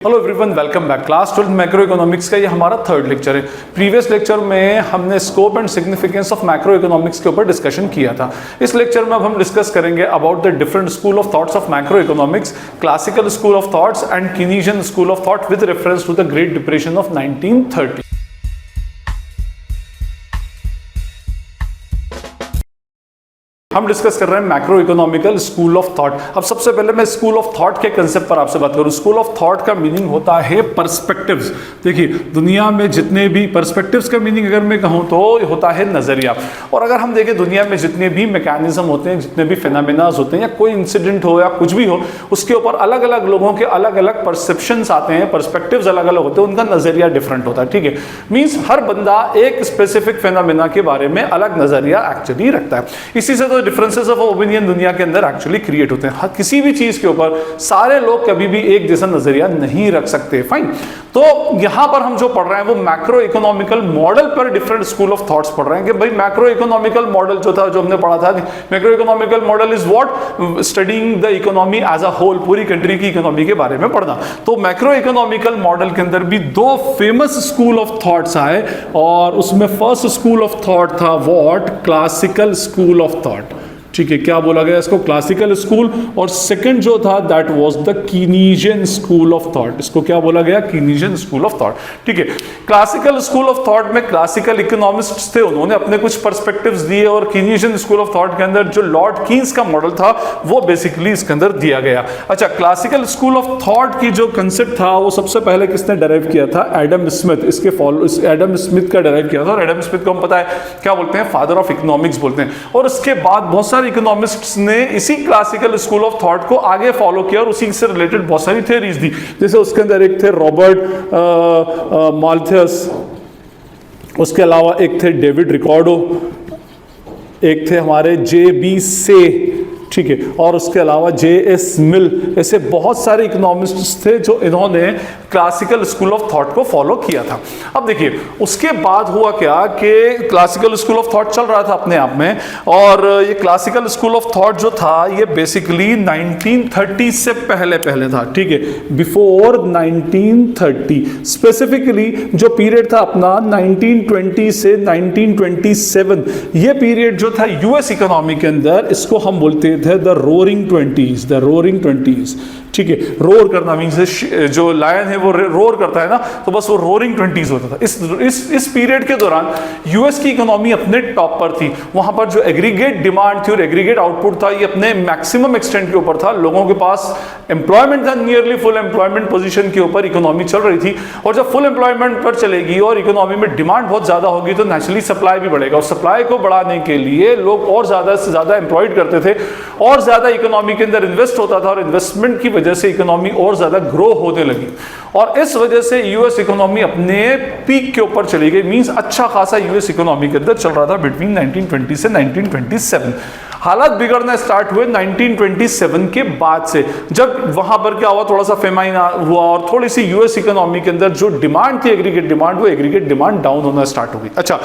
Hello everyone, welcome back. Class 12 macro economics का ये हमारा थर्ड लेक्चर है। प्रीवियस लेक्चर में हमने scope and significance of macro economics के ऊपर डिस्कशन किया था। इस लेक्चर में अब हम डिस्कस करेंगे about the different school of thoughts of macro economics, classical school of thoughts and Keynesian school of thought with reference to the Great Depression of 1930। हम डिस्कस कर रहे हैं macro economical school of thought. अब सबसे पहले मैं school of thought के concept पर आपसे बात करूं। स्कूल ऑफ थॉट का मीनिंग होता है पर्सपेक्टिव्स। देखिए, दुनिया में जितने भी पर्सपेक्टिव्स का मीनिंग अगर मैं कहूं तो होता है नजरिया। और अगर हम देखें दुनिया में जितने भी मैकेनिज्म होते हैं, जितने भी फिनोमेनास होते हैं, या कोई इंसिडेंट हो या कुछ भी हो, उसके ऊपर अलग अलग लोगों के अलग अलग परसेप्शंस आते हैं, पर्सपेक्टिव्स अलग अलग होते हैं, उनका नजरिया डिफरेंट होता है। ठीक है, मींस हर बंदा एक स्पेसिफिक फिनोमेना के बारे में अलग नजरिया एक्चुअली रखता है। इसी से डिफरेंसेस ऑफ ओपिनियन दुनिया के अंदर एक्चुअली क्रिएट होते हैं। किसी भी चीज के ऊपर सारे लोग कभी भी एक जैसा नजरिया नहीं रख सकते। फाइन, तो यहां पर हम जो पढ़ रहे हैं वो मैक्रो इकोनॉमिकल मॉडल पर डिफरेंट स्कूल ऑफ थॉट्स पढ़ रहे हैं कि भाई मैक्रो इकोनॉमिकल मॉडल जो था, जो हमने पढ़ा था, macro economical model is what studying the economy as a whole, पूरी कंट्री की इकोनॉमी के बारे में पढ़ना। तो मैक्रो इकोनॉमिकल मॉडल के अंदर भी दो फेमस स्कूल ऑफ थॉट्स आए, और उसमें फर्स्ट स्कूल ऑफ थॉट था what, classical school of thought. ठीक है, क्या बोला गया इसको, क्लासिकल स्कूल। और सेकंड जो था that was the Keynesian school of thought. इसको क्या बोला गया, कीनीजियन स्कूल ऑफ थॉट। ठीक है, क्लासिकल स्कूल ऑफ थॉट में क्लासिकल इकोनॉमिस्ट्स थे, उन्होंने अपने कुछ पर्सपेक्टिव्स दिए, और कीनीजियन स्कूल ऑफ थॉट के अंदर जो लॉर्ड कीन्स का मॉडल था वो बेसिकली इसके अंदर दिया गया। अच्छा, क्लासिकल स्कूल ऑफ थॉट की जो कंसेप्ट था वो सबसे पहले किसने डेराइव किया था, एडम स्मिथ। इसके फॉलो एडम स्मिथ का डेराइव किया था, और एडम स्मिथ को हम पता है क्या बोलते हैं, फादर ऑफ इकोनॉमिक्स बोलते हैं। और उसके बाद बहुत सारे इकोनॉमिस्ट्स ने इसी क्लासिकल स्कूल ऑफ थॉट को आगे फॉलो किया और उसी से रिलेटेड बहुत सारी थ्योरीज दी। जैसे उसके अंदर एक थे रॉबर्ट माल्थस, उसके अलावा एक थे डेविड रिकॉर्डो, एक थे हमारे जे.बी. से, ठीक है, और उसके अलावा जे.एस. मिल। ऐसे बहुत सारे इकोनॉमिस्ट्स थे जो इन्होंने क्लासिकल स्कूल ऑफ थॉट को फॉलो किया था। अब देखिए, उसके बाद हुआ क्या कि क्लासिकल स्कूल ऑफ थॉट चल रहा था अपने आप में, और ये क्लासिकल स्कूल ऑफ थॉट जो था ये बेसिकली 1930 से पहले था। ठीक है, बिफोर 1930, स्पेसिफिकली जो पीरियड था अपना 1920 से 1927, ये पीरियड जो था यूएस इकोनॉमी के अंदर, इसको हम बोलते थे द रोरिंग ट्वेंटीज। ठीक है, रोर करना मीन्स जो लायन है वो रोर करता है ना, तो बस वो रोरिंग 20s होता था। इस पीरियड के दौरान यूएस की इकोनॉमी अपने टॉप पर थी। वहां पर जो एग्रीगेट डिमांड थी और एग्रीगेट आउटपुट था ये अपने मैक्सिमम एक्सटेंट के ऊपर था। लोगों के पास एम्प्लॉयमेंट था, नियरली फुल एम्प्लॉयमेंट पोजीशन के ऊपर इकोनॉमी चल रही थी। और जब फुल एम्प्लॉयमेंट पर चलेगी और इकोनॉमी में डिमांड बहुत ज्यादा होगी तो नेचुरली सप्लाई भी बढ़ेगा, और सप्लाई को बढ़ाने के लिए लोग और ज्यादा से ज्यादा एम्प्लॉयड करते थे, और ज्यादा इकोनॉमी के अंदर इन्वेस्ट होता था, और इन्वेस्टमेंट की वजह से इकोनॉमी और ज्यादा ग्रो होने लगी। और इस वजह से यूएस इकोनॉमी अपने पीक के ऊपर चली गई। मींस अच्छा खासा यूएस इकोनॉमी के अंदर चल रहा था बिटवीन 1920 से 1927। हालात बिगड़ना स्टार्ट हुए 1927 के बाद से, जब वहां पर क्या हुआ, थोड़ा सा फेमाइन हुआ, और थोड़ी सी यूएस इकोनॉमी के अंदर जो डिमांड थी एग्रीगेट डिमांड, वो एग्रीगेट डिमांड डाउन होना स्टार्ट हो गई। अच्छा,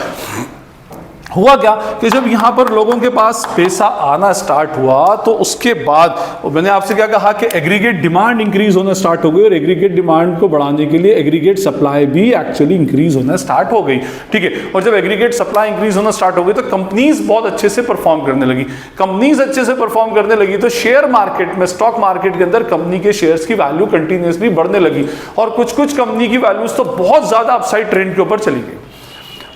हुआ क्या कि जब यहां पर लोगों के पास पैसा आना स्टार्ट हुआ तो उसके बाद मैंने आपसे क्या कहा कि एग्रीगेट डिमांड इंक्रीज होना स्टार्ट हो गई, और एग्रीगेट डिमांड को बढ़ाने के लिए एग्रीगेट सप्लाई भी एक्चुअली इंक्रीज होना स्टार्ट हो गई। ठीक है, और जब एग्रीगेट सप्लाई इंक्रीज होना स्टार्ट हो गई तो कंपनीज बहुत अच्छे से परफॉर्म करने लगी। कंपनीज अच्छे से परफॉर्म करने लगी तो शेयर मार्केट में, स्टॉक मार्केट के अंदर कंपनी के शेयर्स की वैल्यू कंटिन्यूसली बढ़ने लगी, और कुछ कंपनी की वैल्यूज तो बहुत ज्यादा अपसाइड ट्रेंड के ऊपर चली गई,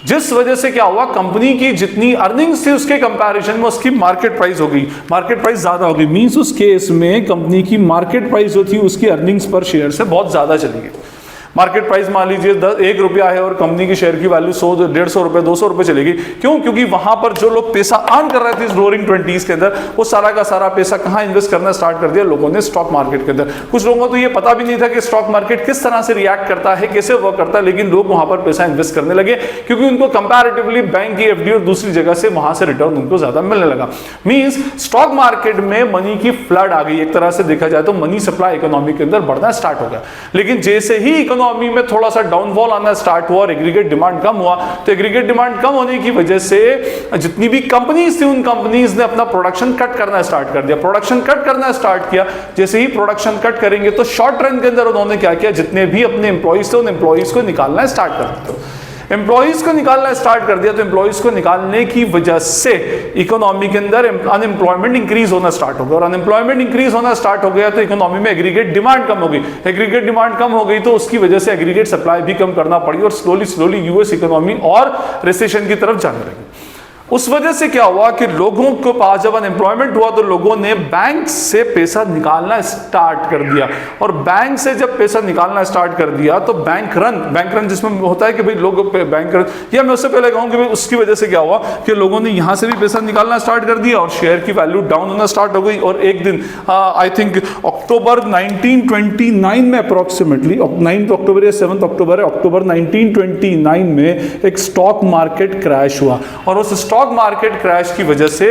जिस वजह से क्या हुआ, कंपनी की जितनी अर्निंग्स थी उसके कंपैरिजन में उसकी मार्केट प्राइस हो गई, मार्केट प्राइस ज्यादा हो गई। मींस उस केस में कंपनी की मार्केट प्राइस जो थी उसकी अर्निंग्स पर शेयर से बहुत ज्यादा चली गई। मार्केट प्राइस मान लीजिए 1 रुपया है और कंपनी की शेयर की वैल्यू 100, 150 रुपए, 200 रुपए चलेगी। क्यों? क्योंकि वहां पर जो लोग पैसा अर्न कर रहे थे इस रोरिंग 20s के अंदर, वो सारा का सारा पैसा कहां इन्वेस्ट करना स्टार्ट कर दिया लोगों ने, स्टॉक मार्केट के अंदर। कुछ लोगों को तो ये पता भी नहीं था कि स्टॉक मार्केट किस तरह से रिएक्ट करता है, कैसे वर्क करता है, लेकिन लोग वहां पर पैसा इन्वेस्ट करने लगे क्योंकि उनको कंपैरेटिवली बैंक की एफडी और दूसरी जगह से वहां से रिटर्न उनको ज्यादा मिलने लगा। मींस स्टॉक मार्केट में मनी की फ्लड आ गई, एक तरह से देखा जाए तो मनी सप्लाई इकोनॉमी के अंदर बढ़ना स्टार्ट हो गया। लेकिन जैसे ही इकोनॉमी में थोड़ा सा डाउनफॉल आना स्टार्ट हुआ और एग्रीगेट डिमांड कम हुआ, तो एग्रीगेट डिमांड कम होने की वजह से जितनी भी कंपनीज थी उन कंपनीज ने अपना प्रोडक्शन कट करना स्टार्ट कर दिया। प्रोडक्शन कट करना स्टार्ट किया, जैसे ही प्रोडक्शन कट करेंगे तो शॉर्ट रन के अंदर उन्होंने क्या किया, जितने भी अपने एम्प्लॉइज थे उन एम्प्लॉइज को निकालना स्टार्ट कर दिया। एम्प्लॉइज को निकालना स्टार्ट कर दिया तो एम्प्लॉइज को निकालने की वजह से इकोनॉमी के अंदर अनएम्प्लॉयमेंट इंक्रीज होना स्टार्ट हो गया, और अनएम्प्लॉयमेंट इंक्रीज होना स्टार्ट हो गया तो इकोनॉमी में एग्रीगेट डिमांड कम हो गई। एग्रीगेट डिमांड कम हो गई तो उसकी वजह से एग्रीगेट सप्लाई भी कम करना पड़ी और स्लोली यूएस इकोनॉमी और रिसेशन की तरफ जाने लगी। उस वजह से क्या हुआ कि लोगों के पास जब अनएम्प्लॉयमेंट हुआ तो लोगों ने बैंक से पैसा निकालना स्टार्ट कर दिया, और बैंक से जब पैसा निकालना स्टार्ट कर दिया तो बैंक रन जिसमें होता है कि भाई लोग बैंक रन, या मैं उससे पहले कहूं कि भाई उसकी वजह से क्या हुआ कि लोगों ने यहां से भी पैसा निकालना स्टार्ट कर दिया और शेयर की वैल्यू डाउन होना स्टार्ट हो गई। और एक दिन आई थिंक अक्टूबर 1929 में अप्रोक्सीमेटली 9 अक्टूबर या 7 अक्टूबर है, अक्टूबर 1929 में एक स्टॉक मार्केट क्रैश हुआ, और उस स्टॉक मार्केट क्रैश की वजह से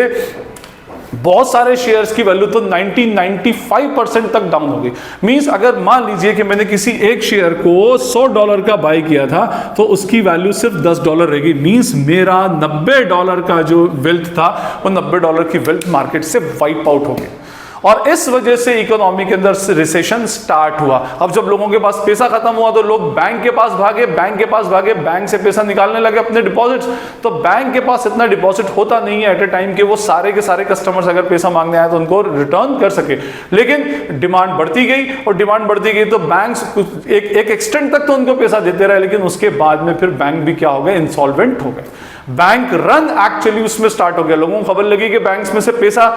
बहुत सारे शेयर्स की वैल्यू तो 95% तक डाउन हो गई। मींस अगर मान लीजिए कि मैंने किसी एक शेयर को $100 का बाय किया था तो उसकी वैल्यू सिर्फ $10 रहेगी। मींस मेरा $90 का जो वेल्थ था वो $90 की वेल्थ मार्केट से वाइप आउट हो गई, और इस वजह से इकोनॉमी के अंदर रिसेशन स्टार्ट हुआ। अब जब लोगों के पास पैसा खत्म हुआ तो लोग बैंक के पास भागे, बैंक से पैसा निकालने लगे अपने डिपॉजिट्स। तो बैंक के पास इतना डिपॉजिट होता नहीं है एट ए टाइम कि वो सारे के सारे कस्टमर्स अगर पैसा मांगने आए तो उनको रिटर्न कर सके, लेकिन डिमांड बढ़ती गई और डिमांड बढ़ती गई तो बैंक एक एक्सटेंट तक तो उनको पैसा देते रहे, लेकिन उसके बाद में फिर बैंक भी क्या हो गए, इंसॉल्वेंट हो गए। बैंक रन एक्चुअली उसमें स्टार्ट हो गया। लोगों को खबर लगी कि बैंक में से पैसा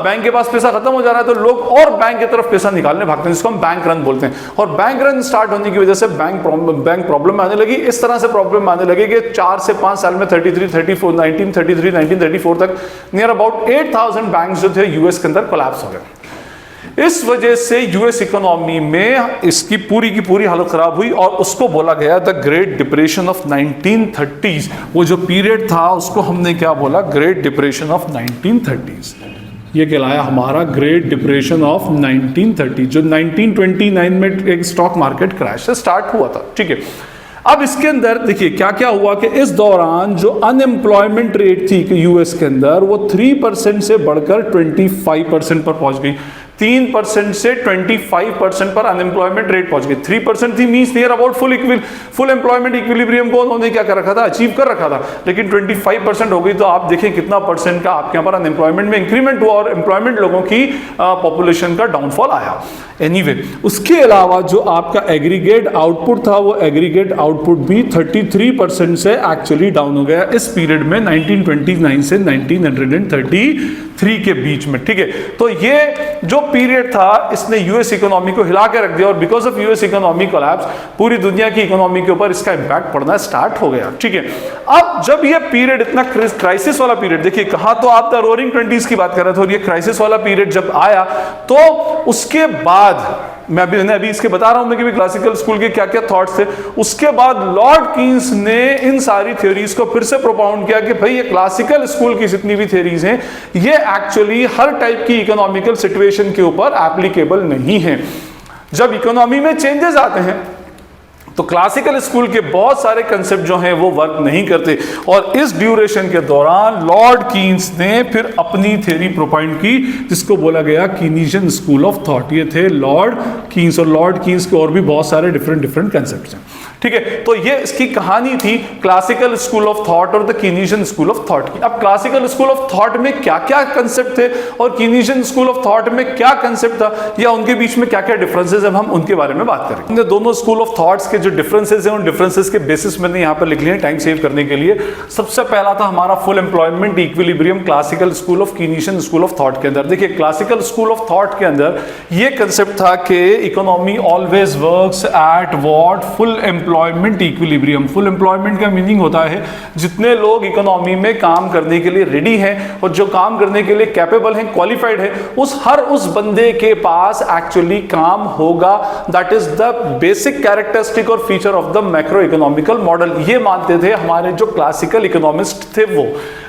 बैंक के पास पैसा खत्म हो जा रहा है तो लोग और बैंक की तरफ पैसा निकालने भागते हैं, जिसको हम बैंक रन बोलते हैं। और बैंक रन स्टार्ट होने की वजह से बैंक प्रॉब्लम आने लगी। इस तरह से प्रॉब्लम आने लगी कि 4 से 5 साल में 1934 तक नियर अबाउट 8000 बैंक जो थे यूएस के अंदर कोलैप्स हो गए। इस वजह से यूएस इकोनॉमी में इसकी पूरी की पूरी हालत खराब हुई और उसको बोला गया the Great Depression of 1930s। वो जो पीरियड था उसको हमने क्या बोला, ग्रेट डिप्रेशन ऑफ 1930s। ये कहलाया हमारा ग्रेट डिप्रेशन ऑफ 1930, जो 1929 में एक स्टॉक मार्केट क्रैश से स्टार्ट हुआ था। ठीक है, अब इसके अंदर देखिए क्या क्या हुआ कि इस दौरान जो अनएम्प्लॉयमेंट रेट थी यूएस के अंदर वो 3% से बढ़कर 25% पर पहुंच गई। 3% से 25% पर अनएम्प्लॉयमेंट रेट पहुंच गई। 3% थी, means near about full employment equilibrium को उन्होंने क्या कर रखा था, अचीव कर रखा था, लेकिन 25% हो गई। तो आप देखें कितना परसेंट का आपके यहाँ पर अनएम्प्लॉयमेंट में इंक्रीमेंट हुआ और एम्प्लॉयमेंट लोगों की पॉपुलेशन का डाउनफॉल आया। एनीवे, उसके अलावा जो आपका एग्रीगेट आउटपुट था वो एग्रीगेट आउटपुट भी 33% से एक्चुअली डाउन हो गया इस पीरियड में 1929 से 1933 के बीच में। ठीक है, तो ये जो पीरियड था इसने यूएस इकोनॉमी को हिला के रख दिया और because of US economy collapse पूरी दुनिया की इकोनॉमी के ऊपर इसका इंपैक्ट पड़ना स्टार्ट हो गया। ठीक है, अब जब ये पीरियड इतना क्राइसिस वाला पीरियड, देखिए कहा तो आप द रोरिंग 20s की बात कर रहे थे, और ये क्राइसिस वाला पीरियड जब आया तो उसके बाद मैं अभी इसके बता रहा हूं कि क्लासिकल स्कूल के क्या क्या थॉट्स थे। उसके बाद लॉर्ड कीन्स ने इन सारी थ्योरीज को फिर से प्रोपाउंड किया कि भाई ये क्लासिकल स्कूल की जितनी भी थ्योरीज हैं ये एक्चुअली हर टाइप की इकोनॉमिकल सिचुएशन के ऊपर एप्लीकेबल नहीं है। जब इकोनॉमी में चेंजेस आते हैं तो क्लासिकल स्कूल के बहुत सारे कंसेप्ट जो हैं वो वर्क नहीं करते, और इस ड्यूरेशन के दौरान लॉर्ड कीन्स ने फिर अपनी थ्योरी प्रोपाइंड की जिसको बोला गया कीनीशियन स्कूल ऑफ थॉट। ये थे लॉर्ड कीन्स, और लॉर्ड कीन्स के और भी बहुत सारे डिफरेंट कंसेप्ट्स हैं। ठीक है, तो ये इसकी कहानी थी क्लासिकल स्कूल ऑफ थॉट और द कीनीशियन स्कूल ऑफ थॉट की। अब क्लासिकल स्कूल ऑफ थॉट में क्या क्या कंसेप्ट थे और कीनीशियन स्कूल ऑफ थॉट में क्या कंसेप्ट था या उनके बीच में क्या क्या डिफरेंसेस है, हम उनके बारे में बात करेंगे। दोनों स्कूल ऑफ थॉट्स के जो डिफरेंसेस हैं उन डिफरेंसेस के बेसिस मैंने यहाँ पर लिख लिए टाइम सेव करने के लिए। सबसे पहला था हमारा full employment equilibrium classical school of Keynesian school of thought के अंदर। देखिए क्लासिकल स्कूल ऑफ थॉट के अंदर ये कंसेप्ट था कि economy always works at what, full employment equilibrium. Full employment का मीनिंग होता है जितने लोग इकोनॉमी में काम करने के लिए रेडी हैं और जो काम करने के लिए कैपेबल हैं, क्वालिफाइड है, उस बंदे के पास एक्चुअली काम होगा। That is the basic characteristic or feature of the macro economical model. ये मानते थे हमारे जो क्लासिकल इकोनॉमिस्ट थे वो।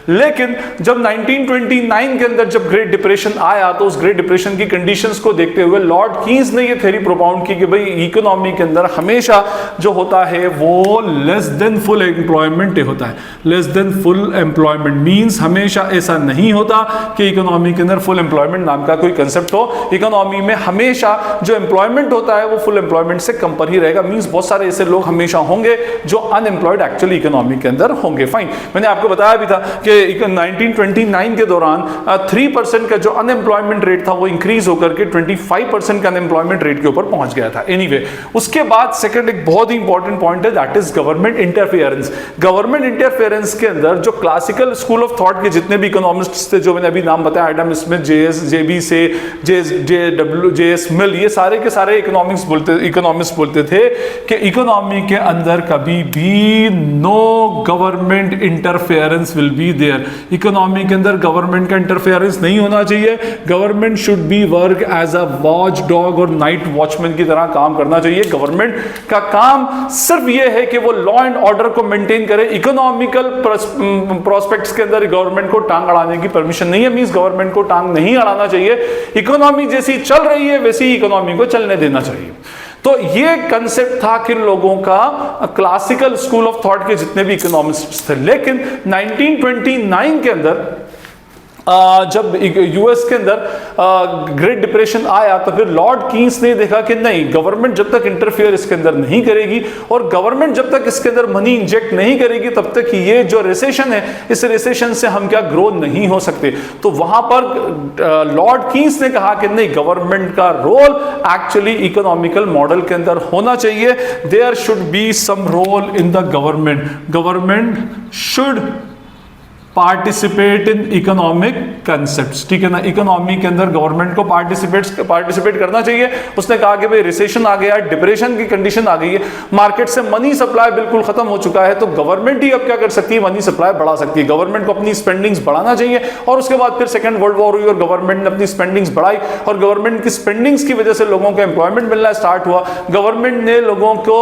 लेकिन जब 1929 के अंदर जब ग्रेट डिप्रेशन आया तो उस ग्रेट डिप्रेशन की कंडीशंस को देखते हुए लॉर्ड कीन्स ने ये थ्योरी प्रोपाउंड की कि भाई इकोनॉमी के अंदर हमेशा जो होता है वो लेस देन फुल एम्प्लॉयमेंट होता है। Less than full employment means हमेशा ऐसा नहीं होता कि इकोनॉमी के अंदर फुल एम्प्लॉयमेंट नाम का कोई कंसेप्ट हो। इकोनॉमी में हमेशा जो एम्प्लॉयमेंट होता है वो फुल एम्प्लॉयमेंट से कम पर ही रहेगा। मींस बहुत सारे ऐसे लोग हमेशा होंगे जो अनएम्प्लॉयड एक्चुअली इकोनॉमी के अंदर होंगे। फाइन, मैंने आपको बताया भी था कि 1929 के दौरान 3% का जो अनएम्प्लॉयमेंट रेट था वो इंक्रीज होकर के 25% का अनएम्प्लॉयमेंट रेट के ऊपर पहुंच गया था। एनीवे, उसके बाद सेकंड एक बहुत ही इंपॉर्टेंट पॉइंट है, that is government interference. Government interference के अंदर जो क्लासिकल स्कूल ऑफ थॉट के जितने भी इकोनॉमिस्ट्स थे, जो मैंने अभी नाम बताया, एडम स्मिथ, जेबी से जेएस मिल, ये सारे के सारे इकोनॉमिस्ट बोलते थे कि इकोनॉमी के अंदर कभी भी no government interference will be there. Economy के अंदर गवर्नमेंट का इंटरफेरेंस नहीं होना चाहिए। Government should be work as a watch dog और नाइट वॉचमैन की तरह काम करना चाहिए। गवर्नमेंट का काम सिर्फ यह है कि वो लॉ एंड ऑर्डर को मेंटेन करे। इकोनॉमिकल प्रोस्पेक्ट्स के अंदर गवर्नमेंट को टांग अड़ाने की परमिशन नहीं है। मींस गवर्नमेंट को टांग नहीं अड़ाना चाहिए। इकोनॉमी जैसी चल रही है वैसी इकोनॉमी को चलने देना चाहिए। तो ये कंसेप्ट था किन लोगों का, क्लासिकल स्कूल ऑफ थॉट के जितने भी इकोनॉमिस्ट्स थे। लेकिन 1929 के अंदर जब यूएस के अंदर ग्रेट डिप्रेशन आया तो फिर लॉर्ड कीन्स ने देखा कि नहीं, गवर्नमेंट जब तक इंटरफेयर इसके अंदर नहीं करेगी और गवर्नमेंट जब तक इसके अंदर मनी इंजेक्ट नहीं करेगी तब तक ये जो रिसेशन है, इस रिसेशन से हम क्या ग्रो नहीं हो सकते। तो वहां पर लॉर्ड कीन्स ने कहा कि नहीं, गवर्नमेंट का रोल एक्चुअली इकोनॉमिकल मॉडल के अंदर होना चाहिए। There should be some role in the government. Government should participate in economic concepts, ठीक है ना। इकोनॉमी के अंदर गवर्नमेंट को पार्टिसिपेट करना चाहिए। उसने कहा कि भाई रिसेशन आ गया, डिप्रेशन की कंडीशन आ गई है, मार्केट से मनी सप्लाई बिल्कुल खत्म हो चुका है, तो गवर्नमेंट ही अब क्या कर सकती है, मनी सप्लाई बढ़ा सकती है। गवर्नमेंट को अपनी स्पेंडिंग्स बढ़ाना चाहिए। और उसके बाद फिर सेकंड वर्ल्ड वॉर हुई और गवर्नमेंट ने अपनी स्पेंडिंग्स बढ़ाई और गवर्नमेंट की स्पेंडिंग्स की वजह से लोगों को एम्प्लॉयमेंट मिलना स्टार्ट हुआ। गवर्नमेंट ने लोगों को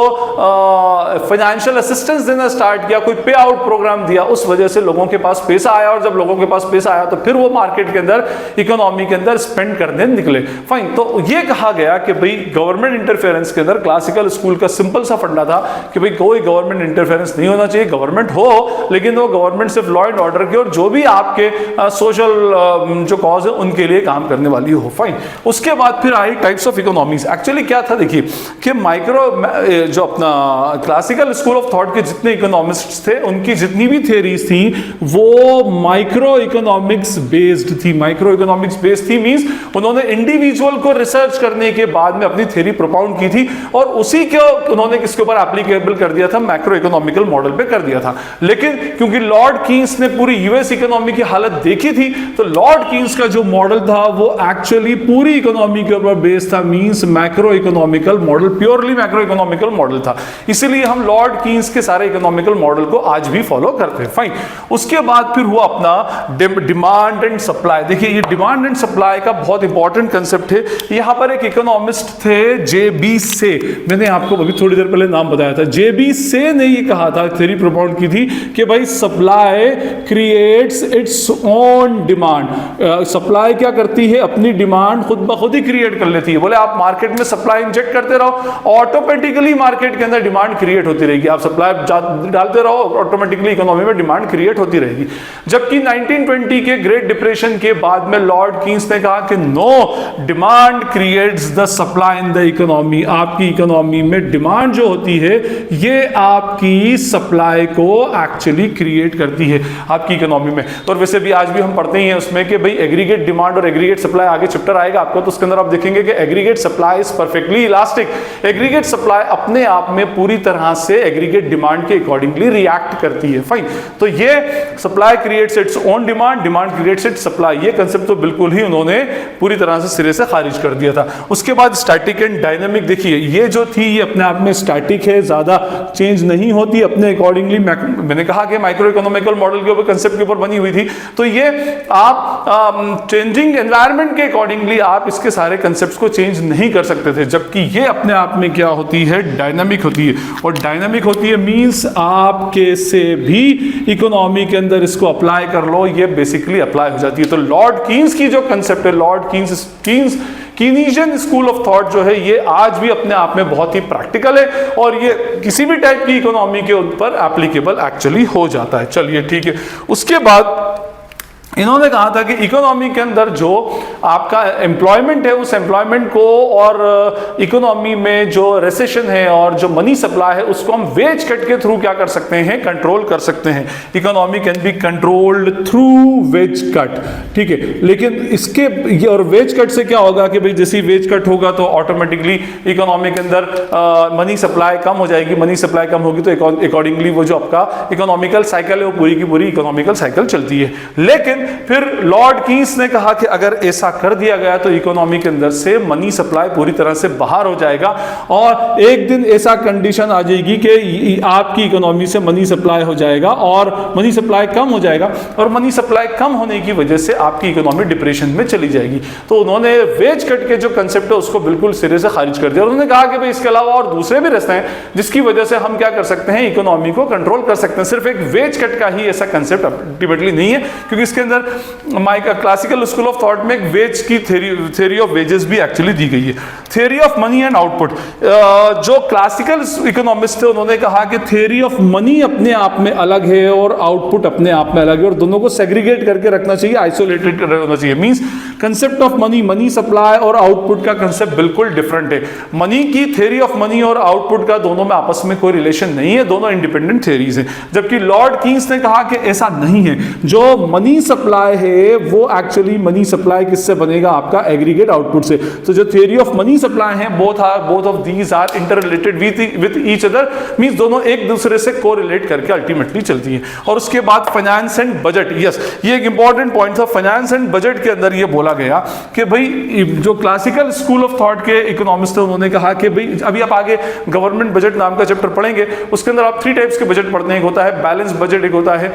फाइनेंशियल असिस्टेंस देना स्टार्ट किया, कोई पे आउट प्रोग्राम दिया, उस वजह से लोगों के पास पैसा आया और जब लोगों के पास पैसा आया तो फिर वो मार्केट के अंदर, इकोनॉमी के अंदर स्पेंड करने निकले। फाइन, तो ये कहा गया कि भाई गवर्नमेंट इंटरफेरेंस के अंदर क्लासिकल स्कूल का सिंपल सा फंडा था कि भाई कोई गवर्नमेंट इंटरफेरेंस नहीं होना चाहिए। गवर्नमेंट हो लेकिन वो गवर्नमेंट सिर्फ लॉ एंड ऑर्डर की और जो भी आपके सोशल जो कॉज है उनके लिए काम करने वाली हो। फाइन, उसके बाद फिर आई टाइप्स ऑफ इकोनॉमीज। एक्चुअली क्या था, देखिए कि माइक्रो जो अपना क्लासिकल स्कूल ऑफ थॉट के जितने इकोनॉमिस्ट्स थे उनकी जितनी भी थियरीज थी वो माइक्रो इकोनॉमिक्स बेस्ड थी। माइक्रो इकोनॉमिक्स बेस्ड थी मींस उन्होंने इंडिविजुअल को रिसर्च करने के बाद में अपनी थ्योरी प्रोपाउंड की थी और उसी को उन्होंने किसके ऊपर एप्लीकेबल कर दिया था, मैक्रो इकोनॉमिकल मॉडल पे कर दिया था। लेकिन क्योंकि लॉर्ड कीन्स ने पूरी यूएस इकोनॉमी की हालत देखी थी तो लॉर्ड कीन्स का जो मॉडल था वो एक्चुअली पूरी इकोनॉमी के ऊपर बेस्ड था। Means macro economical model, purely macro economical model था। इसीलिए हम लॉर्ड कीन्स के सारे इकोनॉमिकल मॉडल को आज भी फॉलो करते हैं। फाइन, उसके बाद फिर हुआ अपना डिमांड एंड सप्लाई। देखिए ये डिमांड एंड सप्लाई का बहुत इंपॉर्टेंट कंसेप्ट है। यहां पर एक इकोनॉमिस्ट थे जेबी से, मैंने आपको अभी थोड़ी देर पहले नाम बताया था। जेबी से ने ये कहा था, थ्योरी प्रोपाउंड की थी कि भाई supply creates its own demand. Supply क्या करती है, अपनी डिमांड खुद ब खुद ही क्रिएट कर लेती है। बोले आप मार्केट में सप्लाई इंजेक्ट करते रहो, ऑटोमेटिकली मार्केट के अंदर डिमांड क्रिएट होती रहेगी। आप सप्लाई डालते रहो, ऑटोमेटिकली इकोनॉमी में डिमांड क्रिएट होती रहेगी। जबकि 1920 के ग्रेट डिप्रेशन के बाद में लॉर्ड कीन्स ने कहा कि no, demand creates the supply in the economy. आपकी इकोनॉमी में डिमांड जो होती है ये आपकी सप्लाई को एक्चुअली क्रिएट करती है आपकी इकोनॉमी में। और वैसे भी आज भी हम पढ़ते ही हैं उसमें कि भाई एग्रीगेट डिमांड और एग्रीगेट सप्लाई, आगे चैप्टर आएगा आपको तो उसके अंदर आप देखेंगे कि aggregate supply is perfectly elastic. Aggregate supply अपने आप में पूरी तरह से एग्रीगेट डिमांड के अकॉर्डिंगली रिएक्ट करती है। फाइन, तो ये supply creates its own demand, demand creates it's supply, ये कंसेप्ट तो बिल्कुल ही उन्होंने पूरी तरह से सिरे से खारिज कर दिया था। उसके बाद स्टैटिक एंड डायनामिक, देखिए ये जो थी ये अपने आप में स्टैटिक है, ज्यादा चेंज नहीं होती अपने अकॉर्डिंगली। मैंने कहा कि माइक्रो इकोनॉमिकल मॉडल के ऊपर, कंसेप्ट के ऊपर बनी हुई थी, तो ये आप चेंजिंग एनवायरनमेंट के अकॉर्डिंगली आप इसके सारे कंसेप्ट्स को चेंज नहीं कर सकते थे। जबकि ये अपने आप में क्या होती है, डायनामिक होती है। और डायनामिक होती है मींस आप कैसे भी इकोनॉमी के अंदर इसको अप्लाई कर लो, ये बेसिकली अप्लाई हो जाती है। तो लॉर्ड कीन्स की जो कंसेप्ट है, लॉर्ड कीनीशियन स्कूल ऑफ थॉट जो है, ये आज भी अपने आप में बहुत ही प्रैक्टिकल है और ये किसी भी टाइप की इकोनॉमी के ऊपर एप्लीकेबल एक्चुअली हो जाता है। चलिए ठीक है। उसके बाद इन्होंने कहा था कि इकोनॉमी के अंदर जो आपका एम्प्लॉयमेंट है, उस एम्प्लॉयमेंट को और इकोनॉमी में जो रिसेशन है और जो मनी सप्लाई है, उसको हम वेज कट के थ्रू क्या कर सकते हैं, कंट्रोल कर सकते हैं। Economy can be controlled through wage cut, ठीक है। लेकिन इसके और वेज कट से क्या होगा कि भाई जैसे वेज कट होगा तो ऑटोमेटिकली इकोनॉमी के अंदर मनी सप्लाई कम हो जाएगी। मनी सप्लाई कम होगी तो अकॉर्डिंगली वो जो आपका इकोनॉमिकल साइकिल है वो पूरी की पूरी इकोनॉमिकल साइकिल चलती है। लेकिन फिर लॉर्ड कीन्स ने कहा कि अगर ऐसा कर दिया गया तो इकोनॉमी के अंदर से मनी सप्लाई पूरी तरह से बाहर हो जाएगा और एक दिन ऐसा कंडीशन आ जाएगी कि आपकी इकोनॉमी से मनी सप्लाई हो जाएगा और मनी सप्लाई कम हो जाएगा और मनी सप्लाई कम होने की वजह से आपकी इकोनॉमी डिप्रेशन में चली जाएगी। तो उन्होंने वेज कट के जो कंसेप्ट है उसको बिल्कुल सिरे से खारिज कर दिया। उन्होंने कहा कि भाई इसके अलावा और दूसरे भी रास्ते हैं जिसकी वजह से हम क्या कर सकते हैं, इकोनॉमी को कंट्रोल कर सकते हैं। सिर्फ एक वेज कट का ही ऐसा कंसेप्ट अल्टीमेटली नहीं है, क्योंकि इसके अंदर क्लासिकल स्कूल ऑफ थॉट में एक वेज की थ्योरी ऑफ वेजेस भी एक्चुअली दी गई है। Theory of money and output, जो क्लासिकल इकोनॉमिस्ट थे उन्होंने कहा कि थ्योरी ऑफ मनी अपने आप में अलग है और आउटपुट अपने आप में अलग है और दोनों को सेग्रीगेट करके रखना चाहिए, आइसोलेटेड होना चाहिए। Means concept of money, money supply और आउटपुट का कंसेप्ट बिल्कुल डिफरेंट है। मनी की थ्योरी ऑफ मनी और आउटपुट का दोनों में आपस में कोई रिलेशन नहीं है, दोनों इंडिपेंडेंट थ्योरीज हैं। जबकि लॉर्ड कीन्स ने कहा कि ऐसा नहीं है, जो मनी सप्लाई है वो एक्चुअली मनी सप्लाई किससे बनेगा, आपका एग्रीगेट आउटपुट से। तो जो थ्योरी ऑफ मनी सप्लाई है, both of these are interrelated with each other, means दोनों एक दूसरे से कोरिलेट करके अल्टीमेटली चलती है। और उसके बाद फाइनेंस एंड बजट, यस ये एक इंपॉर्टेंट पॉइंट था। फाइनेंस एंड बजट के अंदर ये बोला गया कि भाई जो क्लासिकल स्कूल ऑफ थॉट के इकोनॉमिस्ट थे उन्होंने कहा कि भाई अभी आप आगे गवर्नमेंट बजट नाम का चैप्टर पढ़ेंगे, उसके अंदर आप 3 टाइप्स के बजट पढ़ते हैं। एक होता है बैलेंस बजट, एक होता है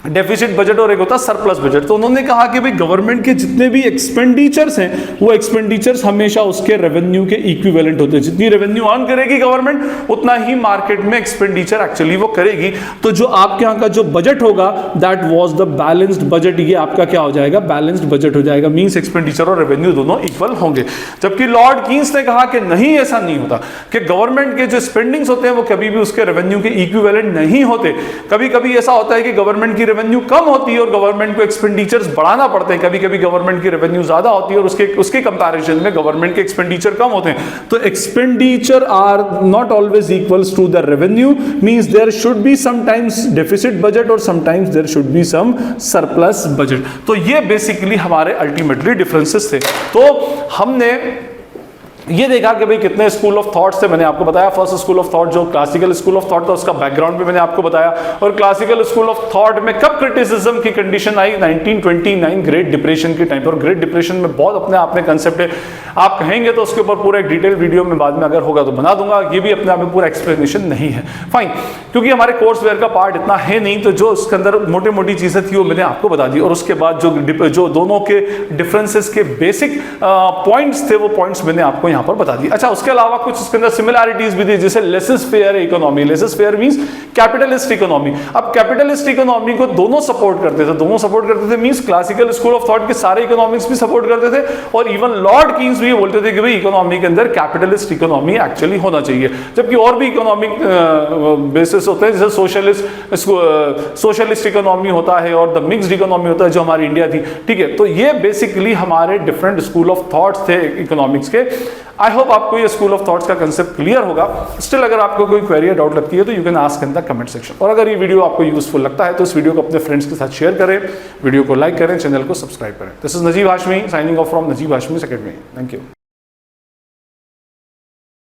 डेफिसिट बजट और एक होता है सरप्लस बजट। तो उन्होंने कहा कि भाई गवर्नमेंट के जितने भी एक्सपेंडिचर्स हैं वो एक्सपेंडिचर्स हमेशा उसके रेवेन्यू के इक्विवेलेंट होते हैं। जितनी रेवेन्यू अर्न करेगी गवर्नमेंट उतना ही मार्केट में एक्सपेंडिचर एक्चुअली वो करेगी। तो जो आपके यहाँ का जो बजट होगा that was the balanced budget, ये आपका क्या हो जाएगा, बैलेंस्ड बजट हो जाएगा। मींस एक्सपेंडिचर और रेवेन्यू दोनों इक्वल होंगे। जबकि लॉर्ड कीन्स ने कहा कि नहीं, ऐसा नहीं होता कि गवर्नमेंट के जो स्पेंडिंग्स होते हैं वो कभी भी उसके रेवेन्यू के इक्विवेलेंट नहीं होते। कभी कभी ऐसा होता है कि गवर्नमेंट की रेवेन्यू कम होती है और गवर्नमेंट को एक्सपेंडिचर्स बढ़ाना पड़ते हैं। कभी कभी गवर्नमेंट की रेवेन्यू ज्यादा होती है और उसके कंपैरिजन में गवर्नमेंट के एक्सपेंडिचर कम होते हैं। तो expenditure are not always equals to the revenue, means there should be sometimes deficit budget or sometimes there should be some surplus budget. तो ये बेसिकली हमारे अल्टीमेटली डिफरेंसेस थे। तो हमने ये देखा कि भाई कितने स्कूल ऑफ थॉट्स थे, मैंने आपको बताया। फर्स्ट स्कूल ऑफ थॉट जो क्लासिकल स्कूल ऑफ थॉट था उसका बैकग्राउंड भी मैंने आपको बताया। और क्लासिकल स्कूल ऑफ थॉट में कब क्रिटिसिज्म की कंडीशन आई, 1929 ग्रेट डिप्रेशन के टाइम पर। और ग्रेट डिप्रेशन में बहुत अपने आप में कंसेप्ट है, आप कहेंगे तो उसके ऊपर पूरा एक डिटेल वीडियो में बाद में अगर होगा तो बना दूंगा। ये भी अपने आप में पूरा एक्सप्लेनेशन नहीं है, फाइन, क्योंकि हमारे कोर्स वेयर का पार्ट इतना है नहीं। तो जो उसके अंदर मोटी मोटी चीजें थी वो मैंने आपको बता दी। और उसके बाद जो दोनों के डिफरेंसेस के बेसिक पॉइंट्स थे वो पॉइंट्स मैंने आपको यहाँ पर बता दी। अच्छा, उसके अलावा कुछ उसके अंदर सिमिलैरिटीज भी थी, जैसे laces fair economy. Laces fair means capitalist economy. अब कैपिटलिस्ट इकोनॉमी को दोनों सपोर्ट करते थे, means classical school of thought के सारे इकोनॉमिक्स भी सपोर्ट करते थे और इवन लॉर्ड कीन्स भी बोलते थे कि भाई इकोनॉमी के अंदर कैपिटलिस्ट इकोनॉमी एक्चुअली होना चाहिए। जबकि और भी इकोनॉमिक बेसिस होते हैं, जैसे सोशलिस्ट इकोनॉमी होता है और द मिक्स्ड इकोनॉमी होता है जो हमारी इंडिया थी, ठीक है। तो ये बेसिकली हमारे डिफरेंट स्कूल ऑफ थॉट्स थे इकोनॉमिक्स के। आई होप आपको ये स्कूल ऑफ थॉट्स का कंसेप्ट क्लियर होगा। स्टिल अगर आपको कोई क्वेरी या डाउट लगती है तो you can ask in the comment section. और अगर ये वीडियो आपको यूजफुल लगता है तो इस वीडियो को अपने फ्रेंड्स के साथ शेयर करें, वीडियो को लाइक करें, चैनल को सब्सक्राइब करें। This is Najeeb Hashmi signing off from Najeeb Hashmi academy. Thank you.